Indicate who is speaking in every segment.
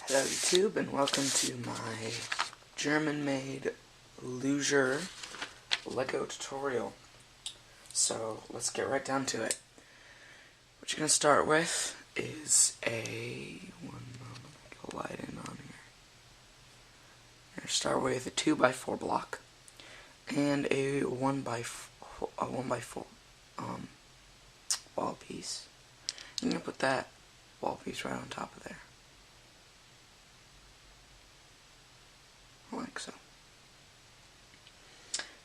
Speaker 1: Hello YouTube, and welcome to my German-made Luger Lego tutorial. So let's get right down to it. What you're going to start with is one moment, I'll light in on here. You're going to start with a 2x4 block and a 1x4 wall piece. You're going to put that wall piece right on top of there. Like so.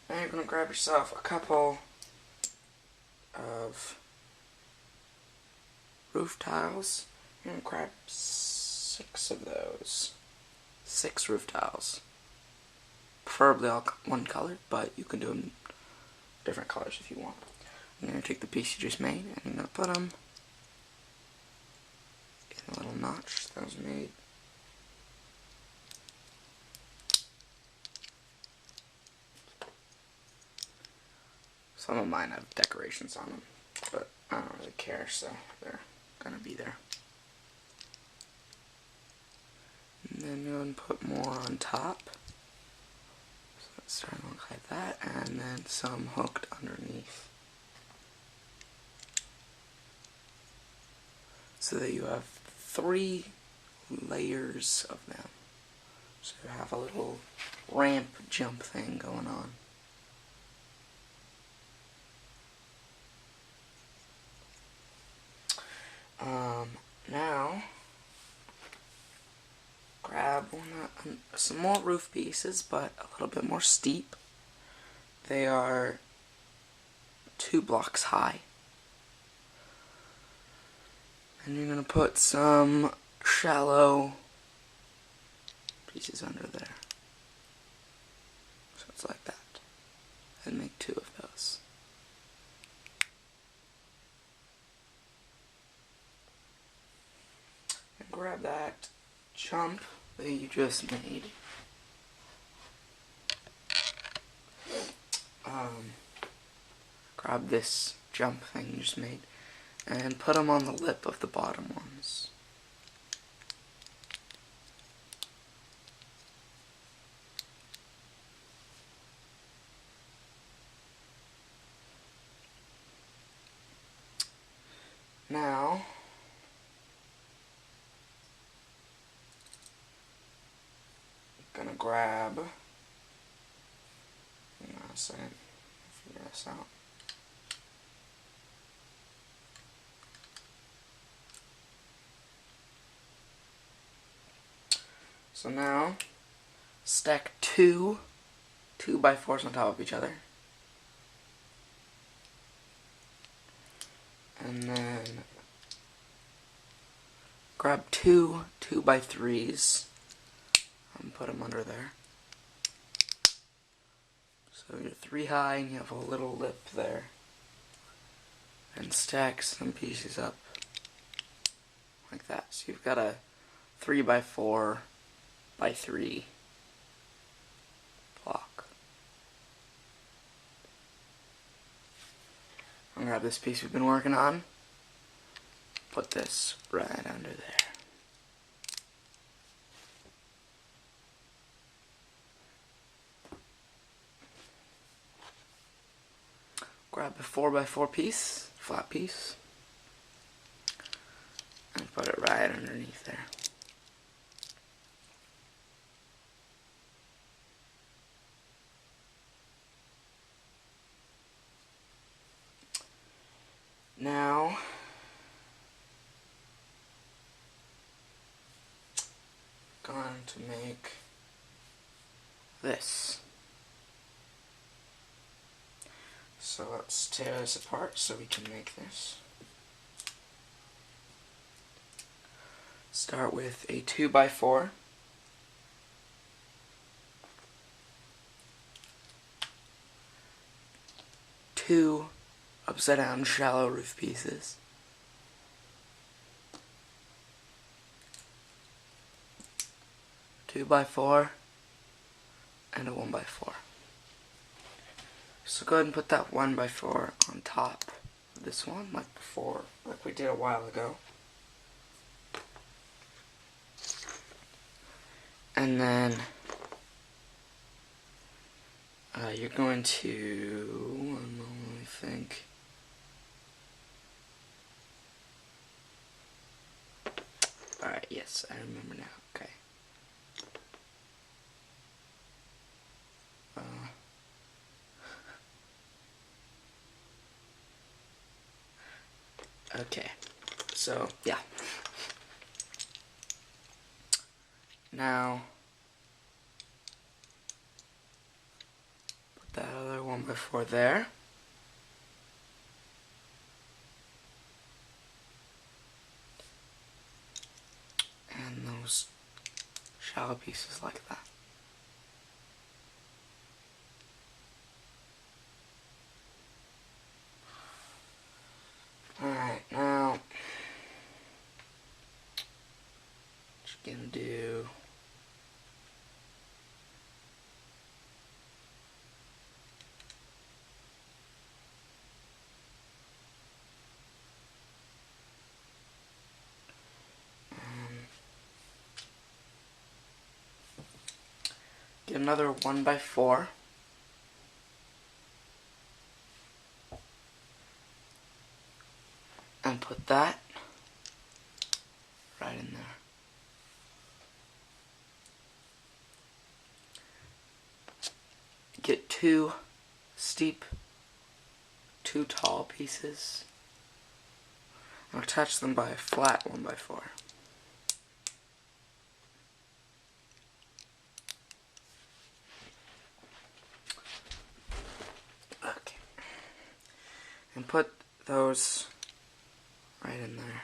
Speaker 1: Now you're going to grab yourself a couple of roof tiles. You're going to grab 6 of those. 6 roof tiles. Preferably all one color, but you can do them different colors if you want. You're going to take the piece you just made and you're going to put them in a little notch that was made. Some of mine have decorations on them, but I don't really care, so they're gonna be there. And then you're gonna put more on top. So it's starting to look like that, and then some hooked underneath. So that you have 3 layers of them. So you have a little ramp jump thing going on. Now, grab some more roof pieces, but a little bit more steep. They are 2 blocks high. And you're going to put some shallow pieces under there. So it's like that. And make 2 of those. Grab that jump that you just made. Grab this jump thing you just made and put them on the lip of the bottom ones. Now, gonna grab, hang on a second, figure this out. So now, stack 2 2x4s on top of each other. And then grab 2 2x3s. And put them under there. So you're 3 high and you have a little lip there. And stack some pieces up like that. So you've got a 3x4x3 block. I'll grab this piece we've been working on. Put this right under there. Grab a 4x4 piece, flat piece, and put it right underneath there. Now, I'm going to make this. So let's tear this apart so we can make this. Start with a 2x4. Two upside down shallow roof pieces. Two by 4 and a 1x4. So go ahead and put that 1x4 on top of this one, like before, like we did a while ago. And then you're going to, let me think. Alright, yes, I remember now. Okay. Okay, so, yeah. Now, put that other 1x4 there. And those shallow pieces like that. Alright, now, what you're gonna do, get another 1x4. And put that right in there. Get two steep, two tall pieces and attach them by a flat 1x4. Okay. And put those right in there.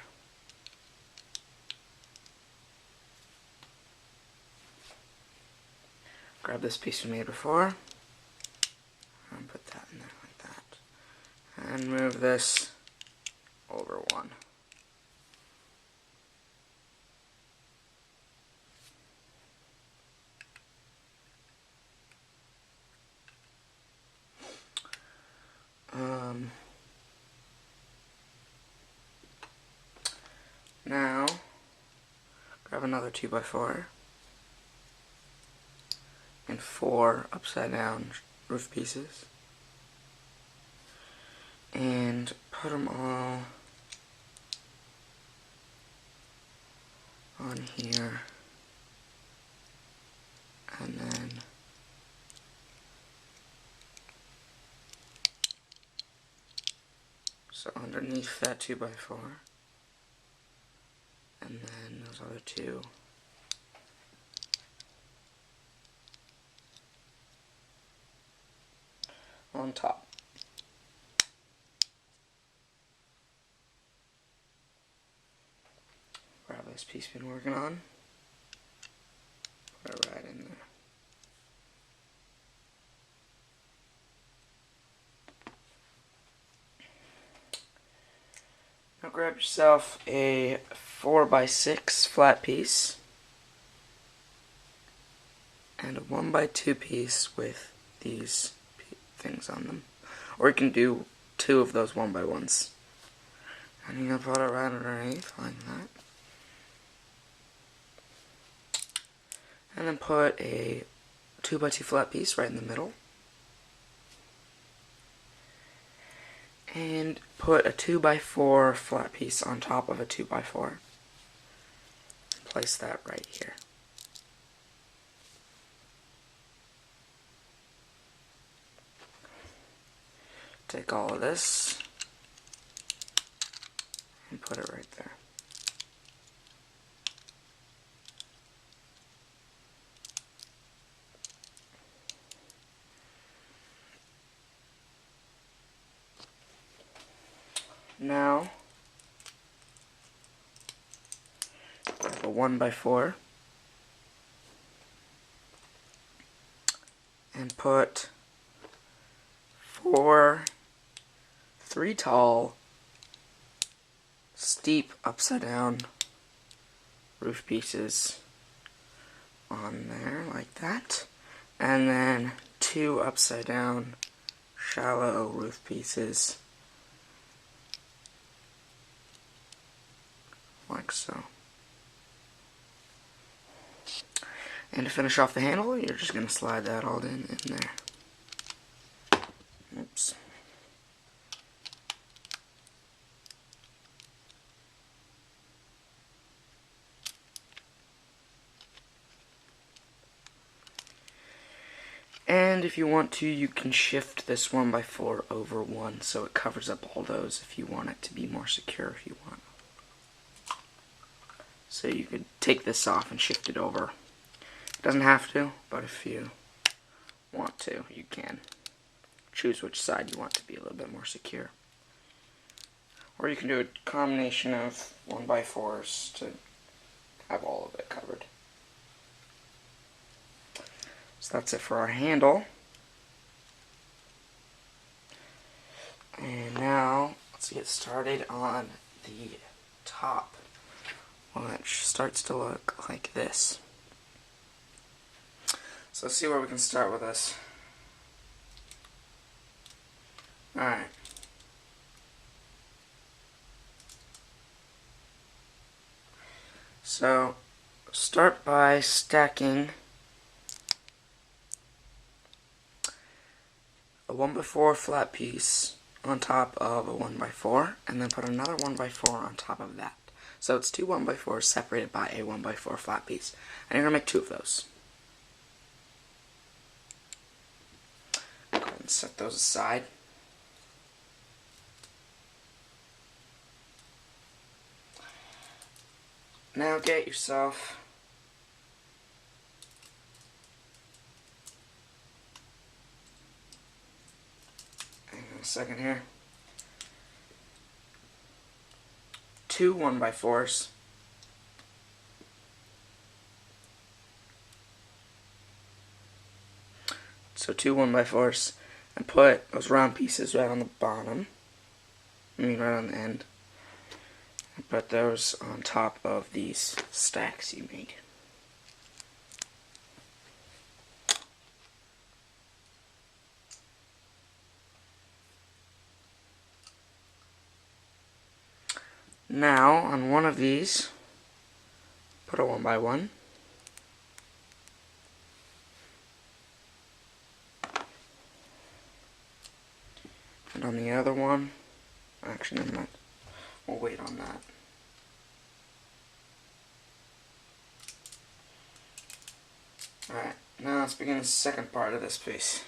Speaker 1: Grab this piece we made before and put that in there like that. And move this over one. Now, grab another 2x4 and 4 upside down roof pieces and put them all on here, and then so underneath that 2x4, and then those other two on top. Grab this piece we've been working on, put it right in there. Now grab yourself a 4x6 flat piece and a 1x2 piece with these things on them. Or you can do 2 of those 1x1s. And you're going to put it right underneath like that. And then put a 2x2 flat piece right in the middle. And put a 2x4 flat piece on top of a 2x4. Place that right here. Take all of this and put it right there. Now, grab a 1x4 and put 3 tall, steep, upside down roof pieces on there like that, and then 2 upside down, shallow roof pieces like so. And to finish off the handle, you're just going to slide that all in there. Oops. And if you want to, you can shift this 1x4 over one so it covers up all those if you want it to be more secure if you want. So you could take this off and shift it over. It doesn't have to, but if you want to, you can. Choose which side you want to be a little bit more secure. Or you can do a combination of 1x4s to have all of it covered. So that's it for our handle. And now, let's get started on the top, which starts to look like this. So let's see where we can start with this. Alright. So, start by stacking a 1x4 flat piece on top of a 1x4, and then put another 1x4 on top of that. So it's two 1x4s separated by a 1x4 flat piece. And you're going to make two of those. Go ahead and set those aside. Now get yourself a second here. Two 1x4s. So two 1x4s, and put those round pieces right on the bottom. I mean right on the end. And put those on top of these stacks you made. Now, on one of these, put a 1x1. And on the other one, actually, never mind. We'll wait on that. Alright, now let's begin the second part of this piece.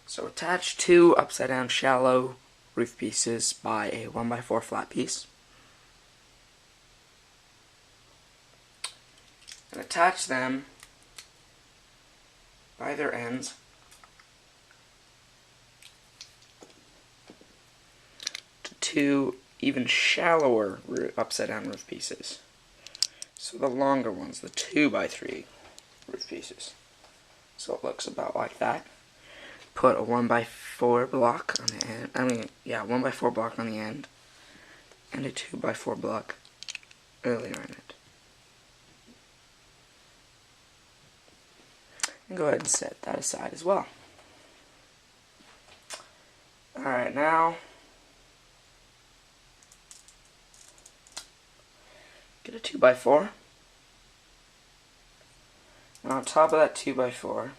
Speaker 1: So attach two upside down shallow roof pieces by a 1x4 flat piece. And attach them by their ends to two even shallower upside down roof pieces. So the longer ones, the 2x3 roof pieces. So it looks about like that. Put a 1x4 block on the end. 1x4 block on the end, and a 2x4 block earlier in it. And go ahead and set that aside as well. Alright, now get a 2x4. And on top of that 2x4,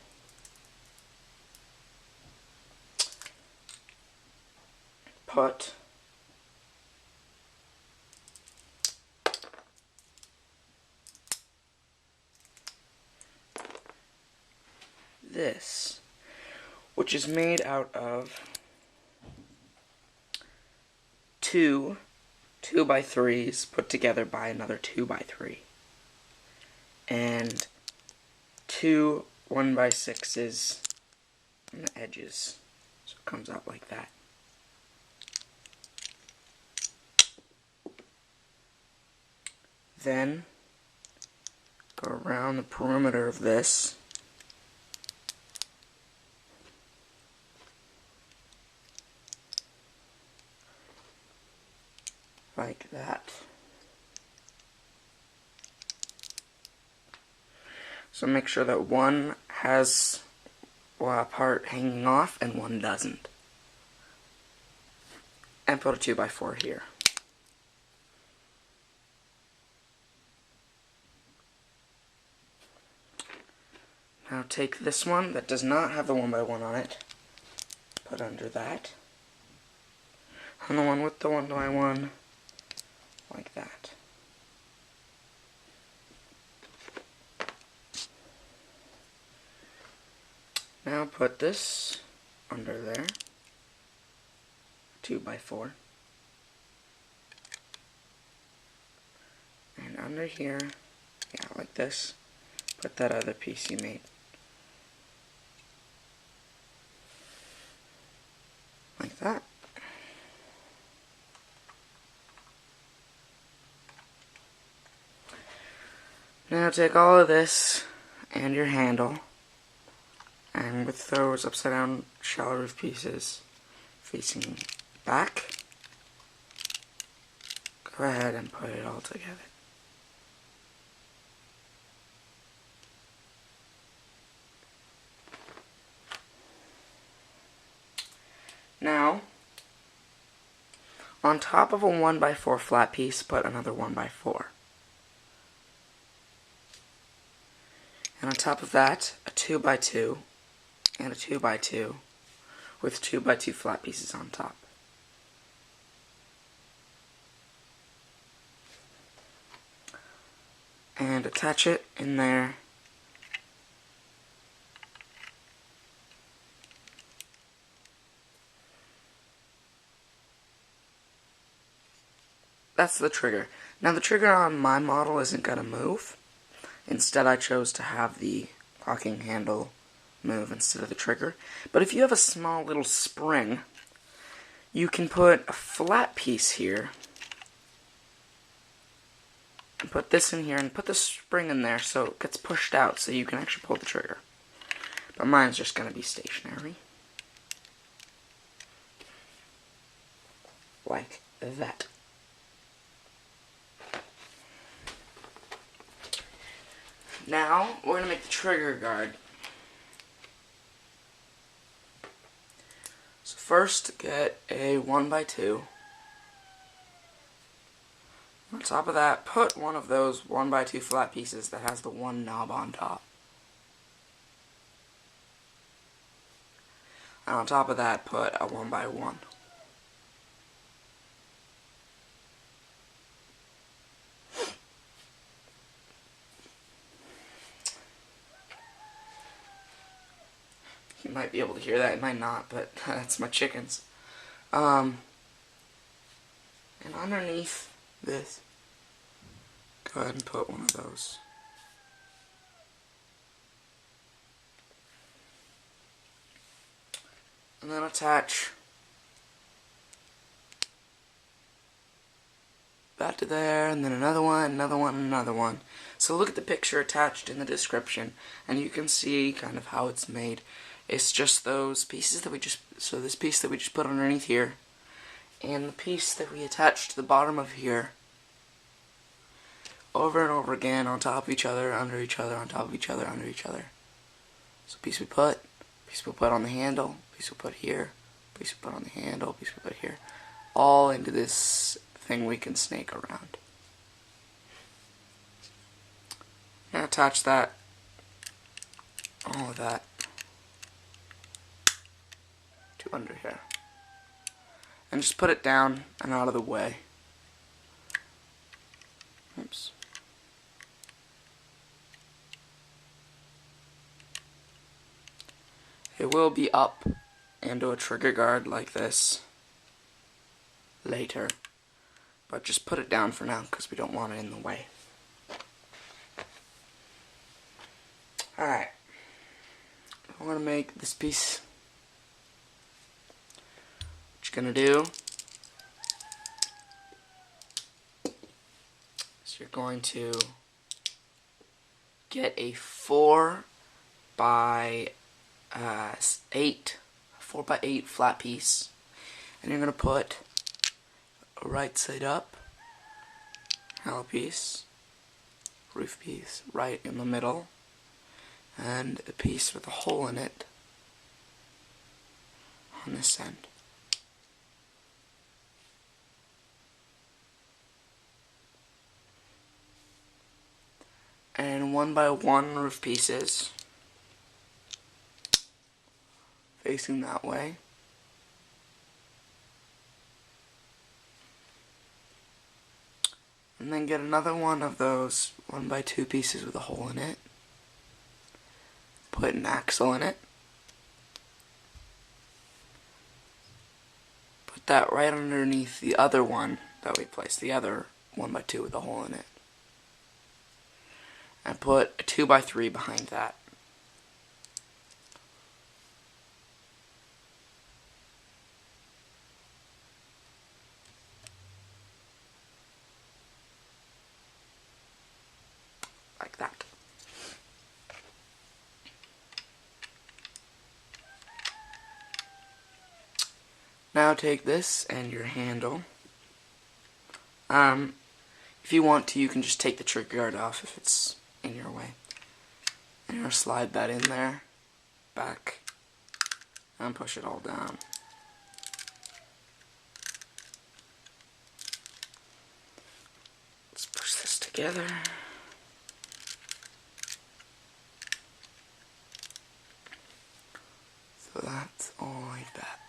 Speaker 1: put this, which is made out of two 2x3s put together by another 2x3, and two 1x6s on the edges, so it comes out like that. Then go around the perimeter of this like that. So make sure that one has a part hanging off and one doesn't. And put a 2x4 here. Now take this one that does not have the 1x1 on it, put under that, and the one with the 1x1 like that. Now put this under there, 2x4, and under here, yeah, like this, put that other piece you made. Like that. Now take all of this and your handle, and with those upside down shallow roof pieces facing back, go ahead and put it all together. Now, on top of a 1x4 flat piece, put another 1x4. And on top of that, a 2x2 and a 2x2 with 2x2 flat pieces on top. And attach it in there. That's the trigger. Now the trigger on my model isn't going to move. Instead I chose to have the locking handle move instead of the trigger. But if you have a small little spring, you can put a flat piece here and put this in here and put the spring in there so it gets pushed out so you can actually pull the trigger. But mine's just going to be stationary. Like that. Now, we're going to make the trigger guard. So first, get a 1x2. On top of that, put one of those 1x2 flat pieces that has the one knob on top. And on top of that, put a 1x1. You might be able to hear that, it might not, but that's my chickens. And underneath this, go ahead and put one of those. And then attach that to there, and then another one, another one, another one. So look at the picture attached in the description, and you can see kind of how it's made. It's just those pieces that we just, so this piece that we just put underneath here, and the piece that we attached to the bottom of here, over and over again, on top of each other, under each other, on top of each other, under each other. So piece we put on the handle, piece we put here, piece we put on the handle, piece we put here, all into this thing we can snake around. And attach that, all of that, to under here. And just put it down and out of the way. Oops. It will be up into a trigger guard like this later, but just put it down for now because we don't want it in the way. Alright, I'm going to make this piece. What you're going to do is you're going to get a 4x8 flat piece, and you're going to put a right side up hollow piece, roof piece right in the middle, and a piece with a hole in it on this end. And 1x1 roof pieces facing that way. And then get another one of those 1x2 pieces with a hole in it. Put an axle in it. Put that right underneath the other one that we placed, the other 1x2 with a hole in it. And put a 2x3 behind that. Like that. Now take this and your handle. If you want to, you can just take the trigger guard off if it's in your way. And you're gonna slide that in there, back, and push it all down. Let's push this together. So that's all like that.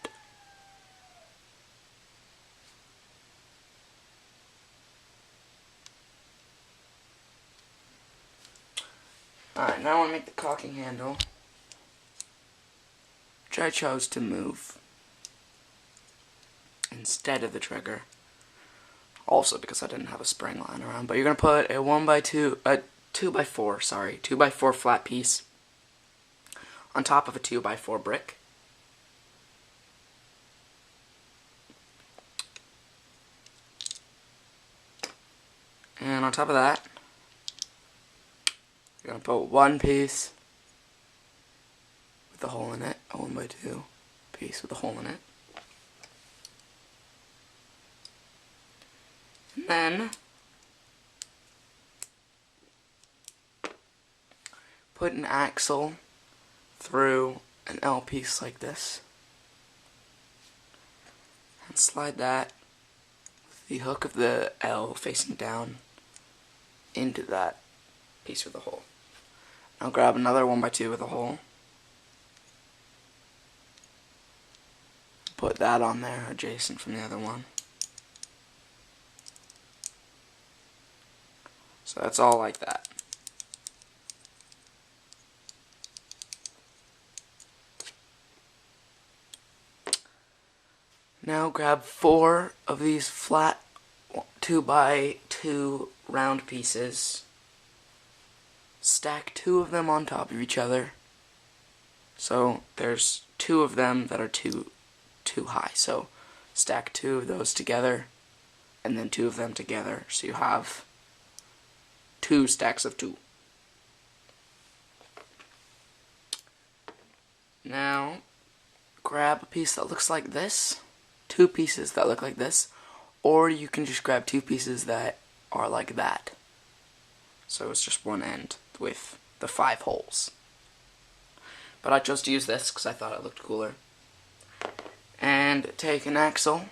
Speaker 1: Alright, now I want to make the cocking handle, which I chose to move instead of the trigger. Also because I didn't have a spring lying around. But you're going to put a 2x4 flat piece on top of a 2x4 brick. And on top of that, you're going to put one piece with a hole in it, a 1x2 piece with a hole in it. And then put an axle through an L piece like this. And slide that with the hook of the L facing down into that piece with a hole. Now grab another 1x2 with a hole. Put that on there adjacent from the other one. So that's all like that. Now grab 4 of these flat 2x2 round pieces. Stack 2 of them on top of each other. So there's 2 of them that are too high. So stack 2 of those together and then 2 of them together. So you have 2 stacks of 2. Now grab a piece that looks like this. 2 pieces that look like this. Or you can just grab 2 pieces that are like that. So it's just one end with the 5 holes. But I chose to use this because I thought it looked cooler. And take an axle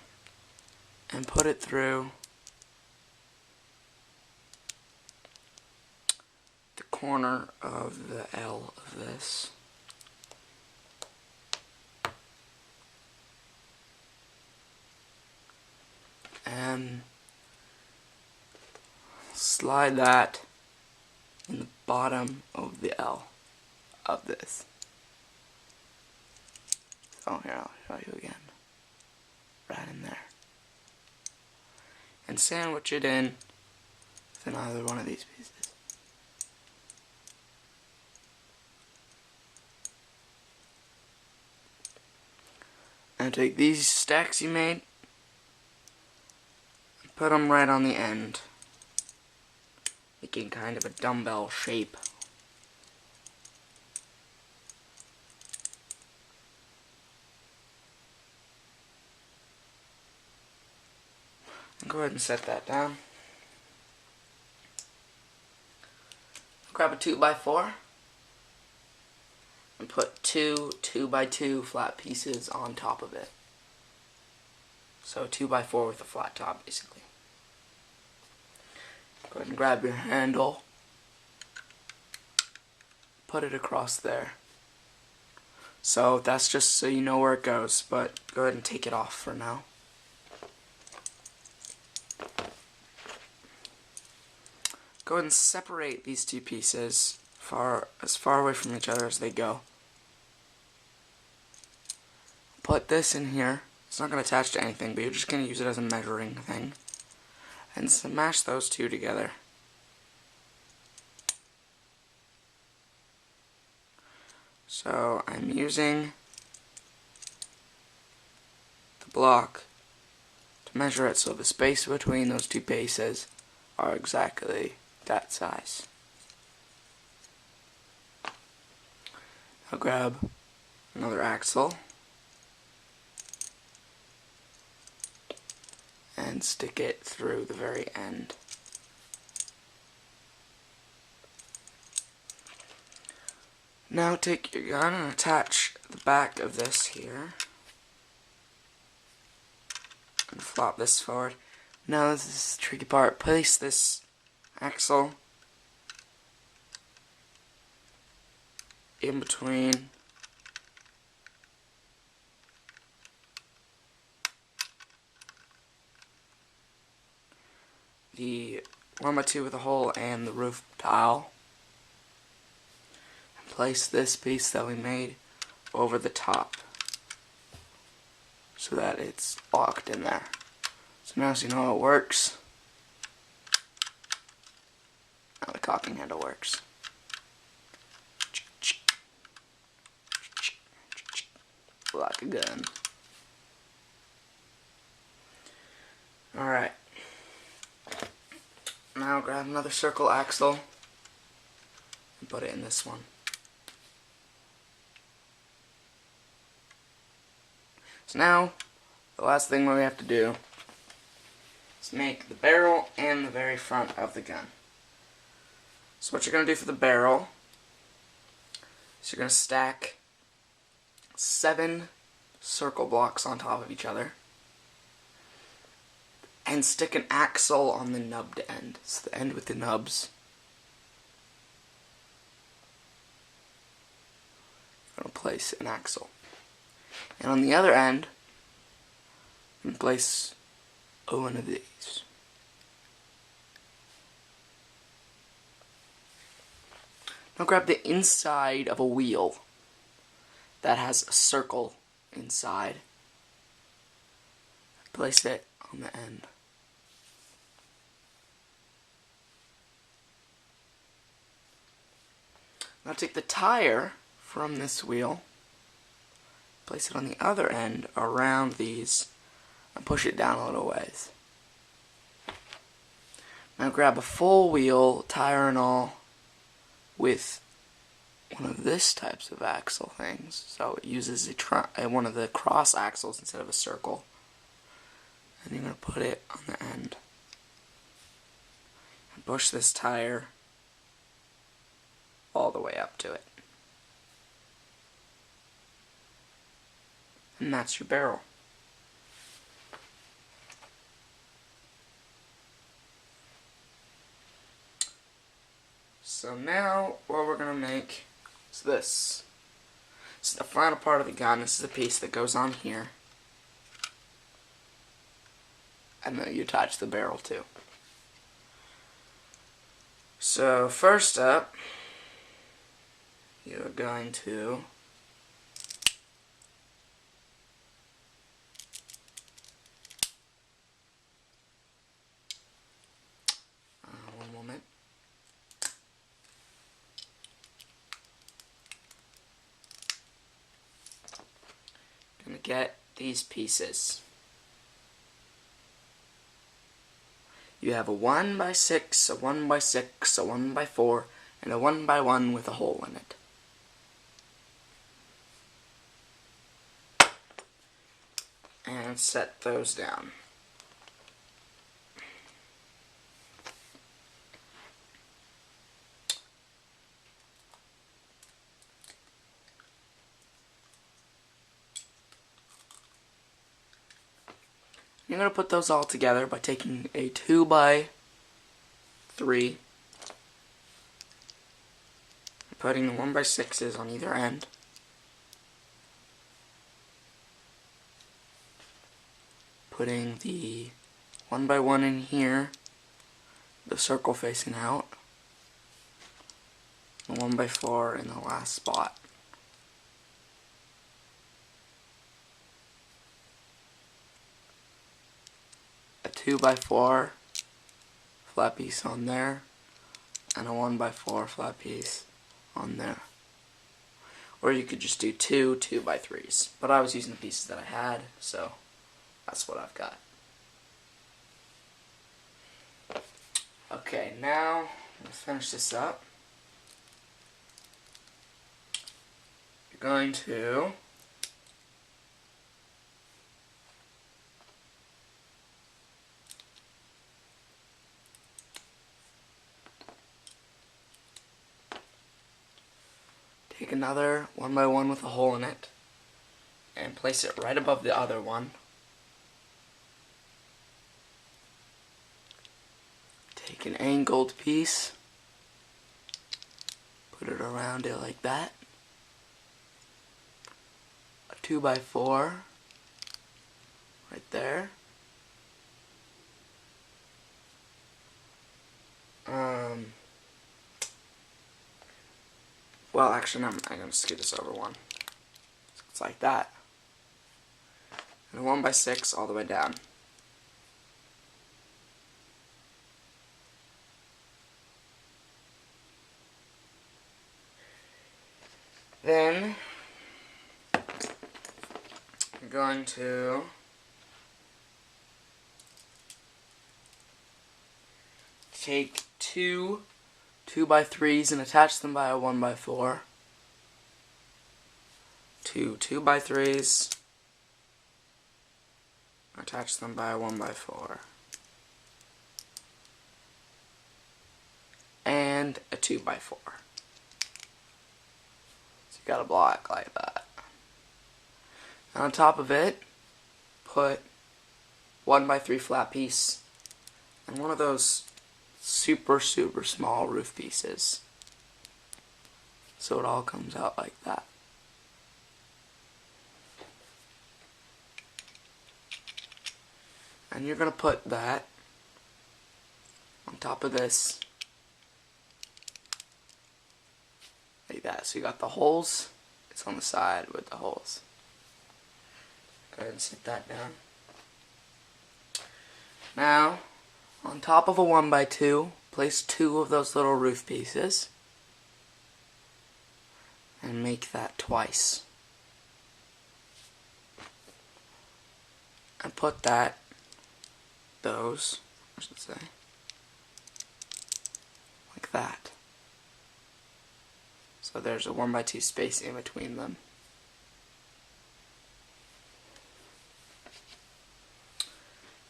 Speaker 1: and put it through the corner of the L of this. And slide that in the bottom of the L of this. So here, I'll show you again. Right in there. And sandwich it in with either one of these pieces. And take these stacks you made, put them right on the end, making kind of a dumbbell shape. And go ahead and set that down. Grab a 2x4 and put 2 2x2 flat pieces on top of it. So 2x4 with a flat top, basically. Go ahead and grab your handle, put it across there, So that's just so you know where it goes, but go ahead and take it off for now. Go ahead and separate these two pieces as far away from each other as they go. Put this in here. It's not going to attach to anything, but you're just going to use it as a measuring thing. And smash those two together. So I'm using the block to measure it so the space between those two pieces are exactly that size. I'll grab another axle and stick it through the very end. Now take your gun and attach the back of this here and flop this forward. Now this is the tricky part. Place this axle in between the 1x2 with a hole and the roof tile. Place this piece that we made over the top so that it's locked in there. So now so you know how it works. Now the cocking handle works. Like a gun. Alright. Now grab another circle axle and put it in this one. So now, the last thing we have to do is make the barrel and the very front of the gun. So what you're going to do for the barrel is you're going to stack 7 circle blocks on top of each other and stick an axle on the nubbed end. It's the end with the nubs. You're going to place an axle. And on the other end, you can place one of these. Now grab the inside of a wheel that has a circle inside. Place it on the end. Now take the tire from this wheel, place it on the other end around these, and push it down a little ways. Now grab a full wheel, tire and all, with one of this types of axle things. So it uses one of the cross axles instead of a circle. And you're going to put it on the end. And push this tire all the way up to it. And that's your barrel. So now what we're going to make is this. This is the final part of the gun. This is the piece that goes on here. And then you attach the barrel to. So first up, you're going to one moment. Gonna get these pieces. You have a 1x6, a 1x6, a 1x4, and a 1x1 with a hole in it. And set those down. You're going to put those all together by taking a 2x3, putting the 1x6s on either end, putting the 1x1 in here, the circle facing out, and 1x4 in the last spot. A 2x4 flat piece on there, and a 1x4 flat piece on there. Or you could just do two 2x3s. But I was using the pieces that I had, so that's what I've got. Okay, now let's finish this up. You're going to take another 1x1 with a hole in it and place it right above the other one. Take an angled piece, put it around it like that. A 2x4 right there. Well, actually, I'm going to scoot this over one. It's like that. And a 1x6 all the way down. Then, I'm going to take two 2x3s and attach them by a 1x4. Two 2x3s, attach them by a 1x4. And a 2x4. So you got a block like that. And on top of it, put 1x3 flat piece and one of those super small roof pieces, so it all comes out like that. And you're gonna put that on top of this like that. So you got the holes, it's on the side with the holes. Go ahead and sit that down. Now, on top of a 1x2, place two of those little roof pieces and make that twice. And put those, I should say, like that. So there's a 1x2 space in between them.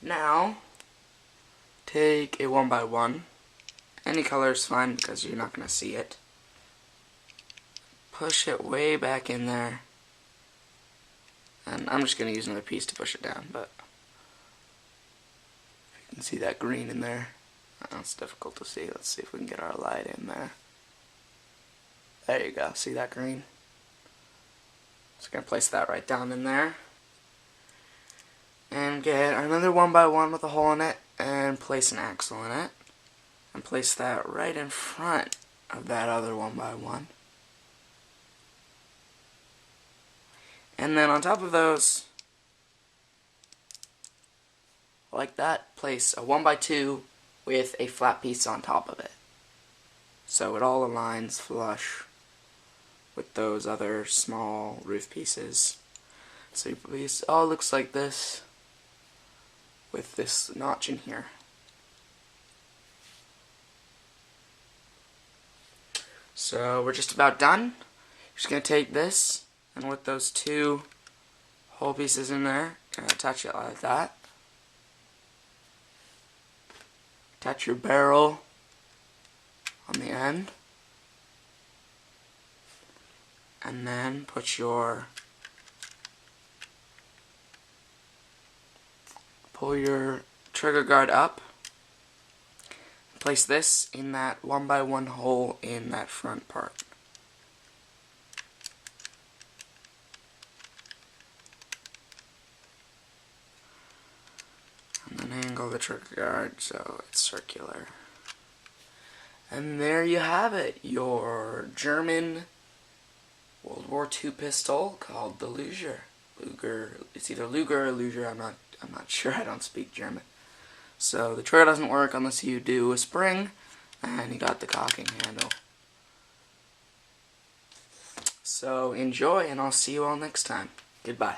Speaker 1: Now, take a 1x1, any color is fine because you're not going to see it. Push it way back in there, and I'm just going to use another piece to push it down, but if you can see that green in there, it's difficult to see. Let's see if we can get our light in there. There you go, see that green? Just going to place that right down in there. And get another 1x1 with a hole in it and place an axle in it. And place that right in front of that other 1x1. And then on top of those, like that, place a 1x2 with a flat piece on top of it. So it all aligns flush with those other small roof pieces. So your piece all looks like this, with this notch in here. So we're just about done. Just going to take this, and with those two hole pieces in there, going to attach it like that. Attach your barrel on the end. And then put your, pull your trigger guard up. Place this in that 1x1 hole in that front part. angle the trigger guard so it's circular. And there you have it, your German World War II pistol called the Luger. It's either Luger or Luger, I'm not sure, I don't speak German. So the trigger doesn't work unless you do a spring, and you got the cocking handle. So enjoy, and I'll see you all next time. Goodbye.